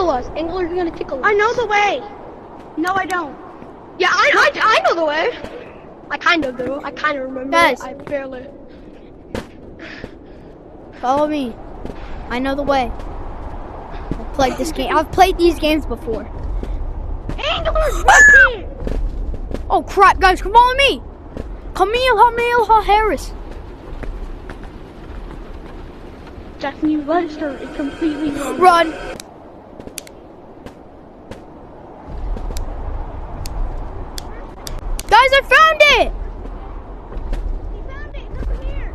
tickle us. Angler's gonna tickle us. I know the way. No, I don't. Yeah, I know the way. I kind of do. I kind of remember. Guys. I barely. Follow me. I know the way. I've played this game. I've played these games before. Angler's right here. Oh crap, guys, come follow me. Camille Harris. Jackson, you registered it completely wrong. Run. Guys, I found it. He found it. It's over here.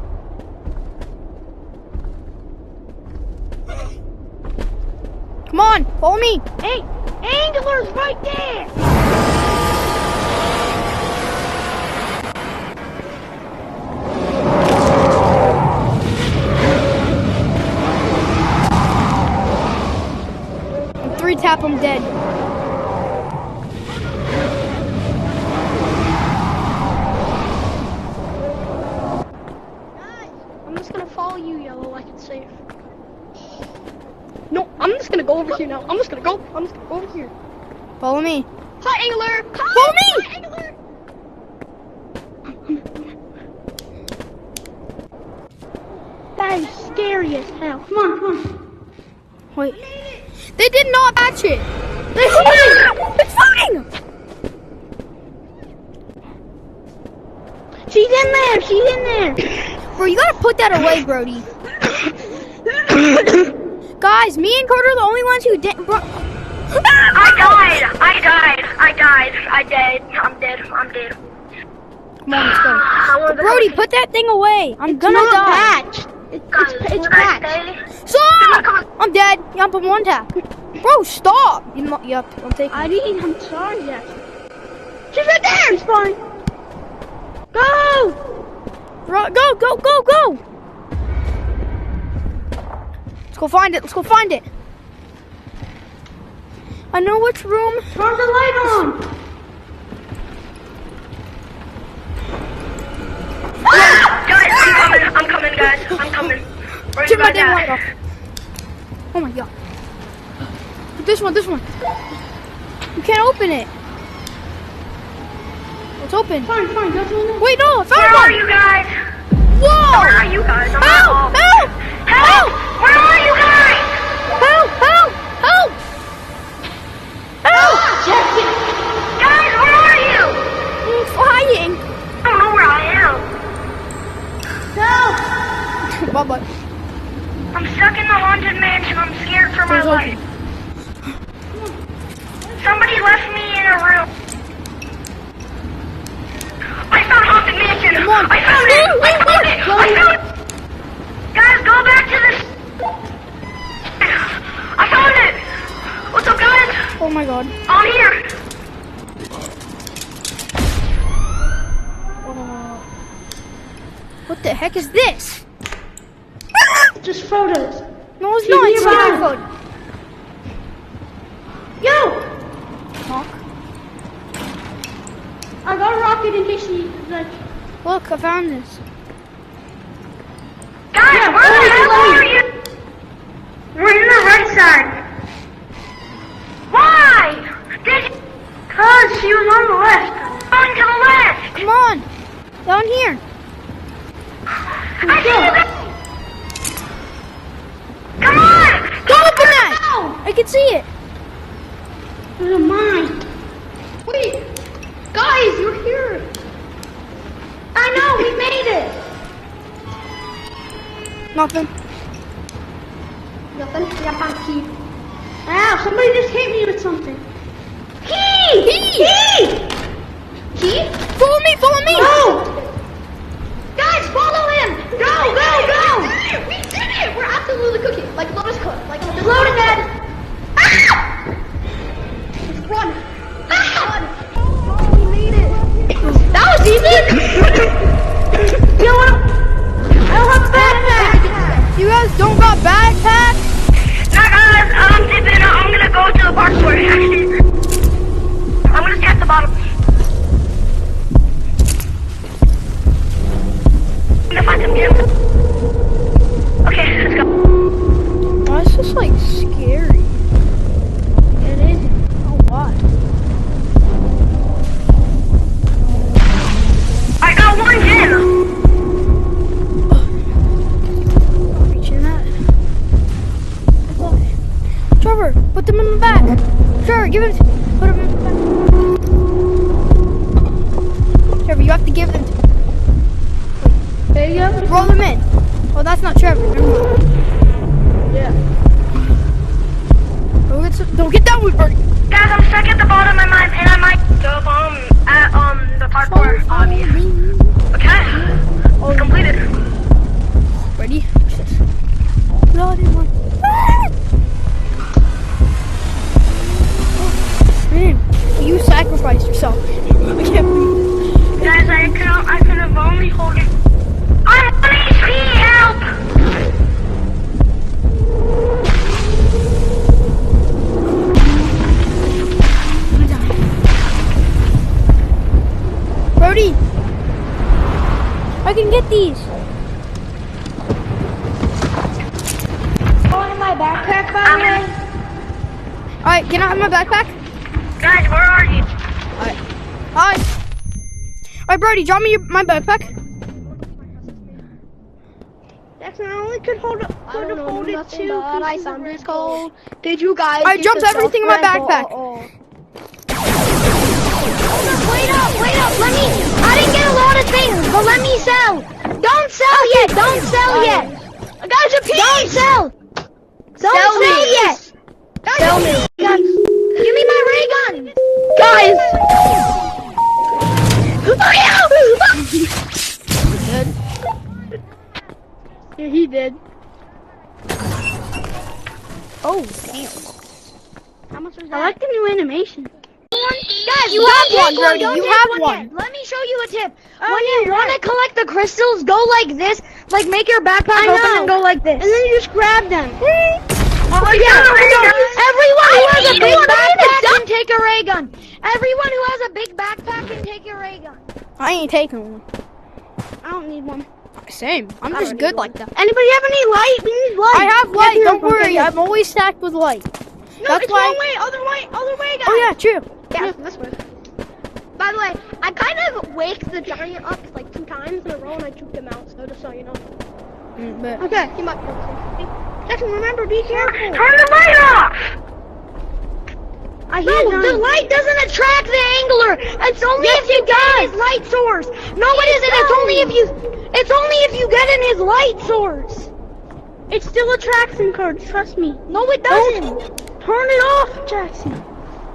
Come on, follow me. Hey, Angler's right there. And 3-tap, I'm dead. I'm just gonna follow you, Yellow, like it's safe. No, I'm just gonna go over here now. I'm just gonna go over here. Follow me. Hi, Angler! Hi! Follow me! Hi, Angler! That is scary as hell. Come on, come on. Wait. They did not catch it. They're floating! It's floating! She's in there. She's in there. Bro, you gotta put that away, Brody. Guys, me and Carter are the only ones who didn't. Bro. I'm dead. Come on, let's go. Brody, put that thing away. I'm gonna Not die. patched. It's patched. Stop! I'm dead. Yeah, I'm on 1-tap. Bro, stop. Yep, I'm taking. I'm sorry, Jackson. She's right there. She's fine. Go! Go! Let's go find it. I know which room. Turn the light on. Guys, I'm coming, guys. I'm coming. Where Turn you my guys damn at? light off. Oh my god. This one. You can't open it. It's open. Fine. Go to the Wait, no, I found Where one. are you guys? Whoa! Where are you guys? I'm Help! not Help! Help! Where are you guys? Help! Jackson. Guys, where are you? I'm flying. I don't know where I am. Help! Bye-bye. I'm stuck in the haunted mansion. I'm scared for my Door's life. Somebody left me in a room. I found haunted mansion. Come on. I found it. Guys, go back to this. I found it. What's up, guys? Oh my god. I'm here. What the heck is this? Just photos. No, it's She's not. It's nearby. not code. Yo! Talk. I got a rocket in case she like. Look, I found this. Guys, Yeah, where the hell oh, are you? We're in the right side. Why? Cause she was on the left. On to the left. Come on. Down here. I see you guys. Come on. Don't open that. I can see it. There's a mine. Wait, guys, you're here. I know, we made it. Nothing. Nothing. Yeah, I found a key. Ow, somebody just hit me with something. Key? Follow me. Go! Guys, follow him! Go! We did it! We're absolutely cooking. Like Lotus cook. Like Loaded that. Run! Run! We made it! That was easy! You know what? I don't have a backpack. You guys don't got backpacks? No, guys, I'm dipping. I'm gonna go to the bar store. Actually, I'm gonna check the bottom. I'm gonna find some gems. Okay, let's go. Why is this like scary? Trevor, put them in the back. Trevor, give him. Put them in the back. Trevor, you have to give them. There you go. Roll them in. Oh, that's not Trevor. Never mind. Yeah. Don't get down with Birdie. Guys, I'm stuck at the bottom and I might go at the parkour obby. Okay. It's completed. Ready? Bloody one. Man, you sacrificed yourself. I can't believe. Guys, I could have only hold it. I'm on HP, help! Brody, I can get these. Oh, in my backpack, by the way. Alright, can I have my backpack? Guys, where are you? Hi. Alright, Brody, drop me my backpack. Jackson, I only could hold it. I don't know hold it nothing, two but I pieces of sound Red just Bull. cold. Did you guys? I get dumped yourself everything in my Red Bull? backpack. Wait up. Let me. I didn't get a lot of things, but let me sell. Don't sell yet. Don't sell yet. Guys, repeat. Don't sell. Don't sell yet. Guys, sell me. Give me my ray gun. Guys. Yeah, he did. Oh, damn. How much was that? I like the new animation. Guys, You don't have take one, Brody. don't You take have yet. one. Let me show you a tip. Oh, When yeah, you want to collect the crystals, go like this. Like, make your backpack I open know. and go like this. And then you just grab them. Everyone who has a big backpack can take a ray gun. Everyone who has a big backpack can take a ray gun. I ain't taking one. I don't need one. Same. I'm just good like that. Anybody have any light? We need light. I have Yeah, light. here, Don't worry. okay. I'm always stacked with light. No, That's it's why. wrong way. Other way, guys. Oh yeah, true. Yeah, this way. By the way, I kind of waked the giant up like 2 times in a row and I took him out, so just so you know. But Okay. He might be Jackson, remember, be careful. Turn the light off! I hear No, the them. light doesn't attract the angler. It's only if you get in his light source. No, it isn't. It's only if you. It's only if you get in his light source. It still attracts him, Kurt. Trust me. No, it doesn't. Turn it off, Jackson.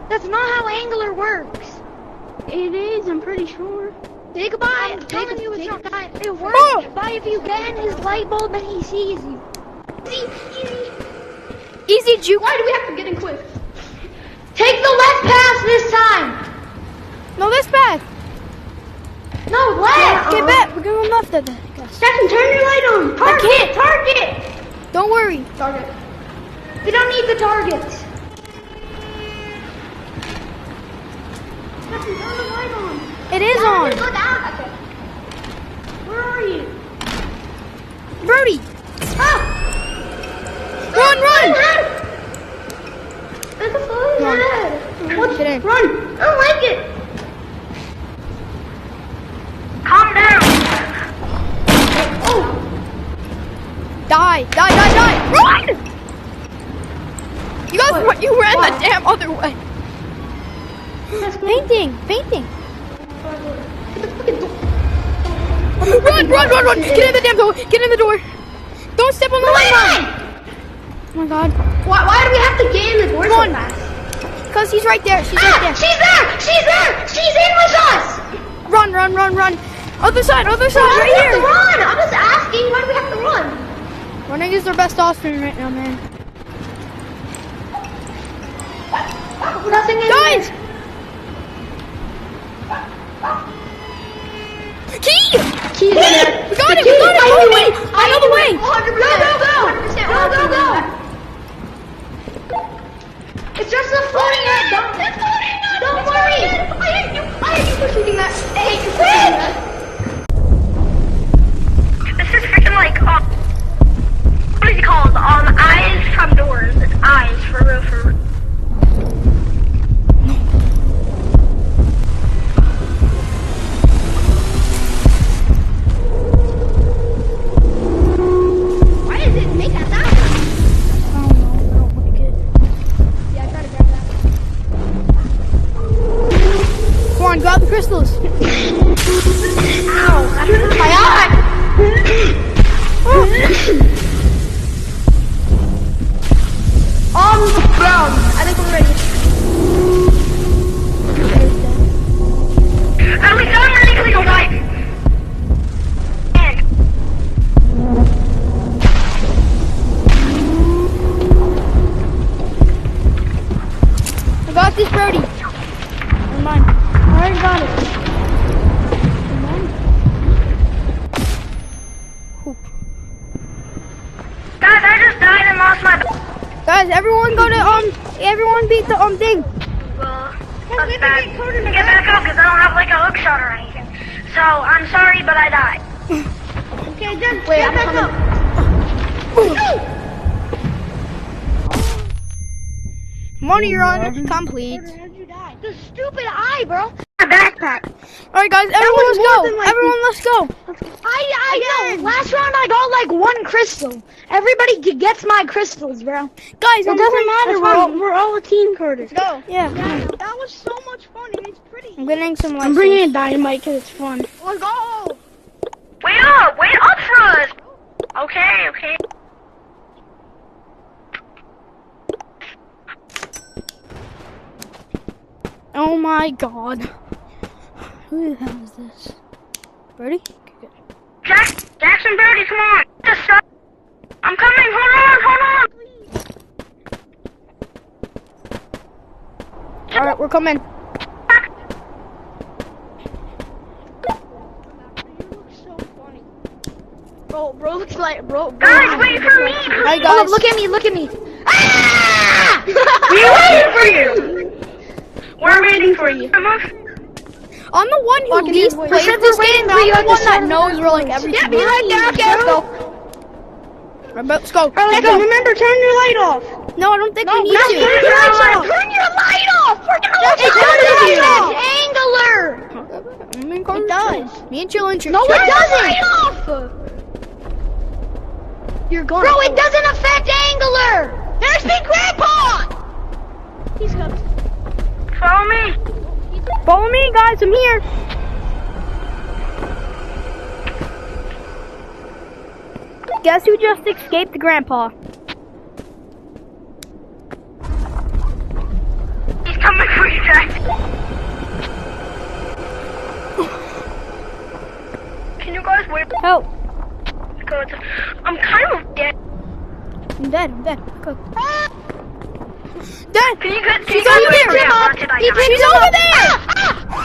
That's not how angler works. It is. I'm pretty sure. Think about it. I'm telling you, it's not. It works. Oh! By if you get in his light bulb and he sees you. easy juke. Why do we have to get in quick? Take the left pass this time. No, this bad. No, left. Get back. We're going left at that. Jackson, turn your light on. Target. Target. Don't worry. Target. We don't need the targets. Jackson, turn the light on. It is on. Go down. Okay. Where are you? Brody, Oh. run, run. There's a phone head. Get in. Run. I don't like it. Calm down! Oh. Die. Run! You guys, you ran the damn other way. Painting. Run! Get in the damn door. Get in the door. Don't step on the line. Oh my god. Why do we have to get in the door so Come on. fast? Because he's right there. She's right there. She's there! She's there! She's in with us! Run. Other side, Why do right we have to here. run? I'm just asking, why do we have to run? Running is their best option right now, man. Nothing in Guys! Key! Key's in there. We got it! Key. I know the way! 100%. Go. It's just a floating head. Don't worry. I hate you for shooting that. I hate you for shooting that. This is freaking like, what is it called? Eyes from doors. It's eyes, for real. Why does it make that sound? I don't like it. think we're ready. At least I'm ready to go die. And I got this, Brody. Never mind. I already got it. guys, I just died and lost my. Guys, everyone go to everyone beat the thing. Well, that's bad. Get back up because I don't have like a hook shot or anything. So I'm sorry, but I died. Okay, then Wait, get I'm back coming. up. Money run complete. How'd you die? The stupid eye, bro. My backpack. All right, guys, everyone, let's was more than go. like Everyone, let's go. I know. Last round I got like 1 crystal. Everybody gets my crystals, bro. Guys, It doesn't matter. We're all a team, Curtis. Go. Yeah, That was so much fun and it's pretty. I'm getting some. I'm bringing in dynamite because it's fun. Let's go. Wait up for us. Okay. Oh my God. Who the hell is this? Birdie? Okay, good. Jackson Birdie, come on. Just stop. I'm coming. Hold on. All right, we're coming. You look so funny. Bro looks like bro. Guys, wait for me. Hi, Oh, guys. look at me. Ah! We're waiting for you. We're waiting for you. I'm the one who Fucking least hell, plays we're this waiting game. for you I'm at the the one that start of the knows where like everything. Yeah, be right there. Okay, let's go. Let's go. Let's go. Remember, turn your light off. No, I don't think we need No, to. turn your lights off. Turn your light off. We're gonna look at I'm in It does. Me and Chillin. No, it doesn't. You're going. Bro, it doesn't affect Angler. There's Big Grandpa. He's got. Follow me. Follow me, guys. I'm here. Guess who just escaped Grandpa? He's coming for you, Jackson. Can you guys wait? Help. Because I'm kind of dead. I'm dead. Go. Dad! Can you get? She's over there! He picked She's him over up. there! Ah!